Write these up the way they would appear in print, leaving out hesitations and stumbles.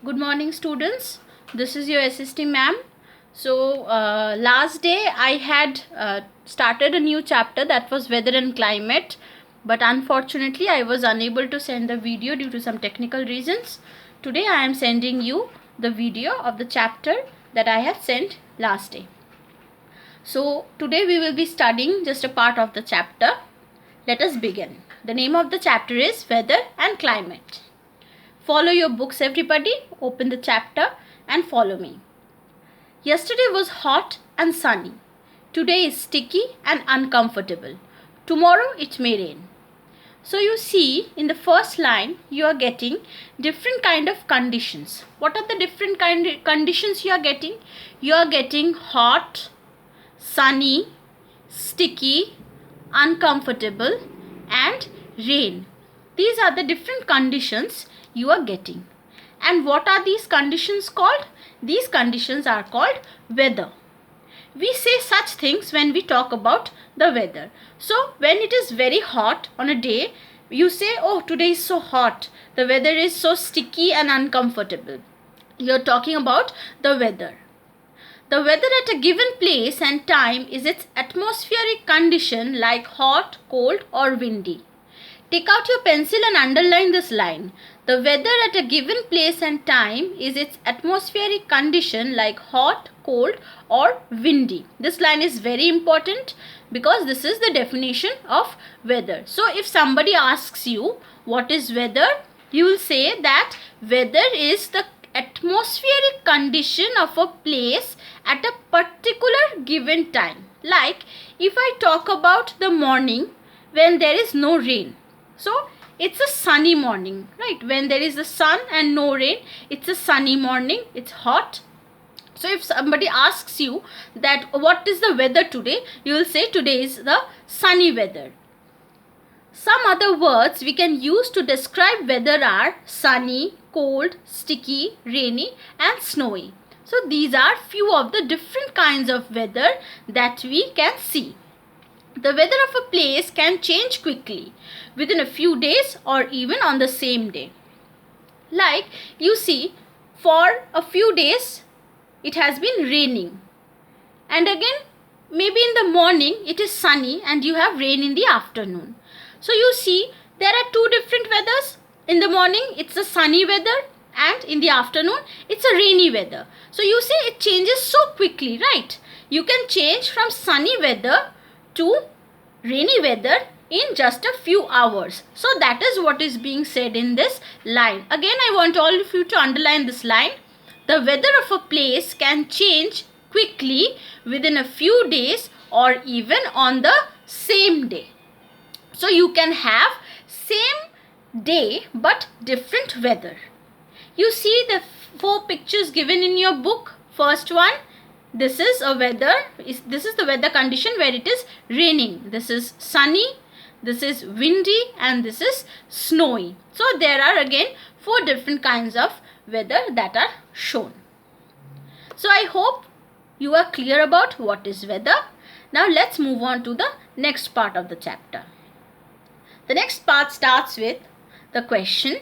Good morning, students. This is your SST ma'am. So, last day I had started a new chapter that was weather and climate, but unfortunately I was unable to send the video due to some technical reasons. Today I am sending you the video of the chapter that I had sent last day. So, today we will be studying just a part of the chapter. Let us begin. The name of the chapter is Weather and Climate. Follow your books, everybody. Open the chapter and follow me. Yesterday was hot and sunny. Today is sticky and uncomfortable. Tomorrow it may rain. So you see, in the first line you are getting different kind of conditions. What are the different conditions you are getting? You are getting hot, sunny, sticky, uncomfortable and rain. These are the different conditions you are getting. And what are these conditions called? These conditions are called weather. We say such things when we talk about the weather. So when it is very hot on a day, you say, oh, today is so hot. The weather is so sticky and uncomfortable. You are talking about the weather. The weather at a given place and time is its atmospheric condition like hot, cold or windy. Take out your pencil and underline this line. The weather at a given place and time is its atmospheric condition like hot, cold or windy. This line is very important because this is the definition of weather. So if somebody asks you what is weather, you will say that weather is the atmospheric condition of a place at a particular given time. Like if I talk about the morning when there is no rain. So it's a sunny morning, right? When there is the sun and no rain, it's a sunny morning, it's hot. So if somebody asks you that what is the weather today, you will say today is the sunny weather. Some other words we can use to describe weather are sunny, cold, sticky, rainy and snowy. So these are few of the different kinds of weather that we can see. The weather of a place can change quickly within a few days or even on the same day. Like you see, for a few days it has been raining and again maybe in the morning it is sunny and you have rain in the afternoon. So you see there are two different weathers. In the morning it's a sunny weather and in the afternoon it's a rainy weather. So you see it changes so quickly, right? You can change from sunny weather to rainy weather in just a few hours. So that is what is being said in this line. Again, I want all of you to underline this line. The weather of a place can change quickly within a few days or even on the same day. So you can have same day but different weather. You see the four pictures given in your book. First one, this is a weather, this is the weather condition where it is raining. This is sunny, this is windy and this is snowy. So there are again four different kinds of weather that are shown. So I hope you are clear about what is weather. Now let's move on to the next part of the chapter. The next part starts with the question,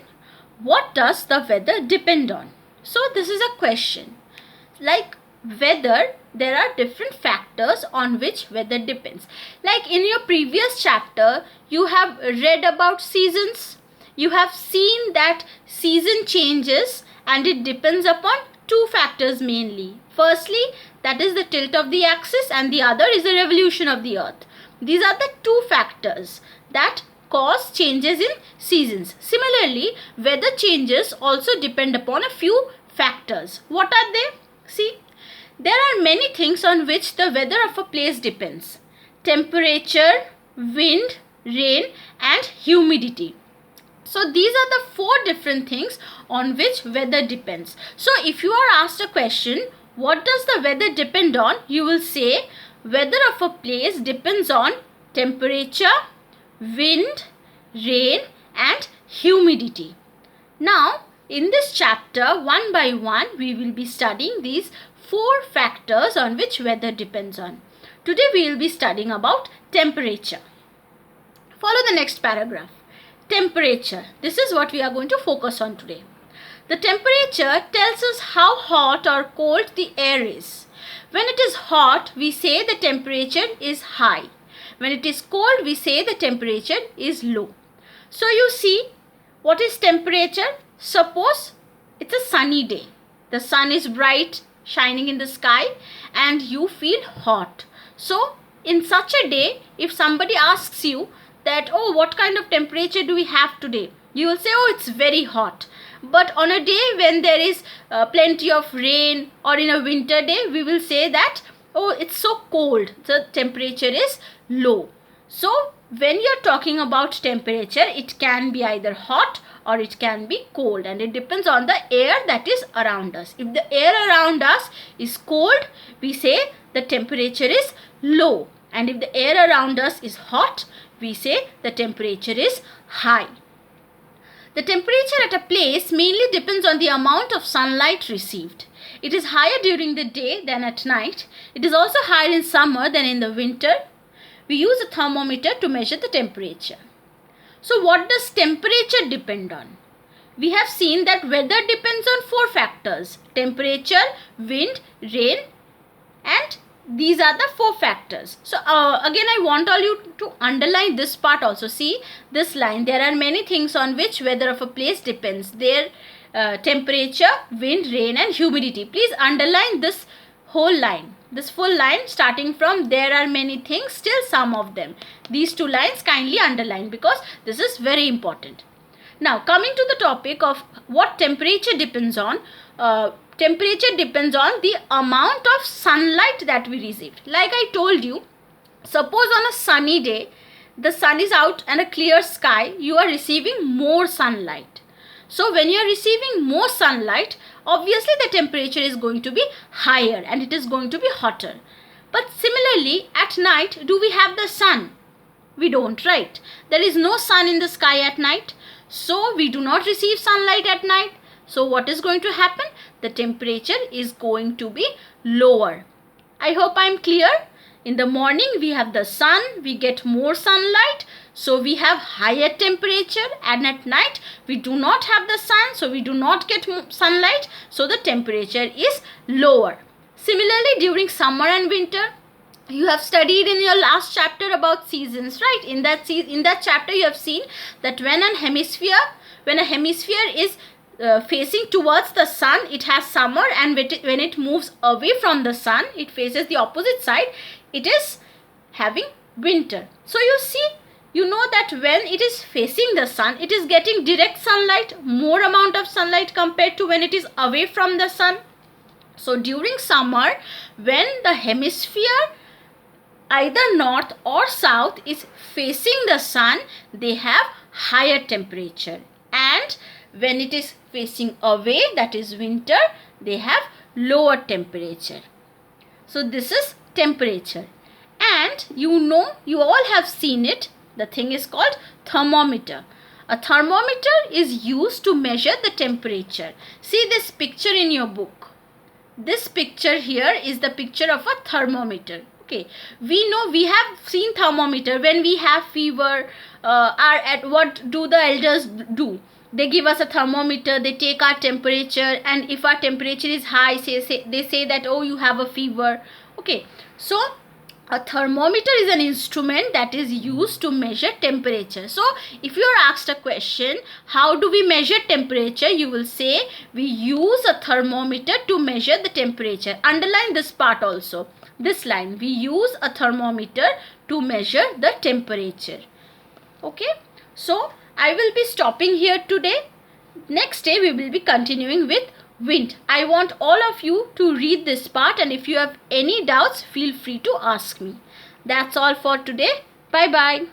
what does the weather depend on? So this is a question. Like weather, there are different factors on which weather depends. Like in your previous chapter, you have read about seasons. You have seen that season changes and it depends upon two factors mainly. Firstly, that is the tilt of the axis and the other is the revolution of the earth. These are the two factors that cause changes in seasons. Similarly, weather changes also depend upon a few factors. What are they? See, there are many things on which the weather of a place depends. Temperature, wind, rain and humidity. So these are the four different things on which weather depends. So if you are asked a question, what does the weather depend on? You will say weather of a place depends on temperature, wind, rain and humidity. Now in this chapter, one by one, we will be studying these four factors on which weather depends on. Today we will be studying about temperature. Follow the next paragraph. Temperature. This is what we are going to focus on today. The temperature tells us how hot or cold the air is. When it is hot, we say the temperature is high. When it is cold, we say the temperature is low. So you see, what is temperature? Suppose it's a sunny day. The sun is bright, shining in the sky, and you feel hot. So in such a day, if somebody asks you that, oh, what kind of temperature do we have today? You will say, oh, it's very hot. But on a day when there is plenty of rain, or in a winter day, we will say that, oh, it's so cold, the temperature is low. So when you're talking about temperature, it can be either hot or it can be cold, and it depends on the air that is around us. If the air around us is cold, we say the temperature is low, and if the air around us is hot, we say the temperature is high. The temperature at a place mainly depends on the amount of sunlight received. It is higher during the day than at night. It is also higher in summer than in the winter. We use a thermometer to measure the temperature. So what does temperature depend on? We have seen that weather depends on 4 factors: temperature, wind, rain, and these are the 4 factors. So again, I want all you to underline this part also. See this line. There are many things on which weather of a place depends. Their temperature, wind, rain, and humidity. Please underline this whole line. This full line starting from there are many things till some of them. These 2 lines kindly underline because this is very important. Now coming to the topic of what temperature depends on. Temperature depends on the amount of sunlight that we received. Like I told you, suppose on a sunny day, the sun is out and a clear sky, you are receiving more sunlight. So when you are receiving more sunlight, obviously the temperature is going to be higher and it is going to be hotter. But similarly, at night, do we have the sun? We don't, right? There is no sun in the sky at night. So we do not receive sunlight at night. So what is going to happen? The temperature is going to be lower. I hope I am clear. In the morning we have the sun, we get more sunlight, so we have higher temperature, and at night we do not have the sun, so we do not get sunlight, so the temperature is lower. Similarly, during summer and winter, you have studied in your last chapter about seasons, right? In that chapter you have seen that when a hemisphere is facing towards the sun, it has summer, and when it moves away from the sun, it faces the opposite side, it is having winter. So you see, you know that when it is facing the sun, it is getting direct sunlight, more amount of sunlight compared to when it is away from the sun. So during summer, when the hemisphere either north or south is facing the sun, they have higher temperature, and when it is facing away, that is winter, they have lower temperature. So this is temperature. And you know, you all have seen it. The thing is called thermometer. A thermometer is used to measure the temperature. See this picture in your book. This picture here is the picture of a thermometer. Okay, we know, we have seen thermometer when we have fever. What do the elders do? They give us a thermometer, they take our temperature, and if our temperature is high, they say that, oh, you have a fever. Okay, so a thermometer is an instrument that is used to measure temperature. So if you are asked a question, how do we measure temperature, you will say we use a thermometer to measure the temperature. Underline this part also, this line, we use a thermometer to measure the temperature. Okay, so I will be stopping here today. Next day we will be continuing with wind. I want all of you to read this part, and if you have any doubts, feel free to ask me. That's all for today. Bye bye.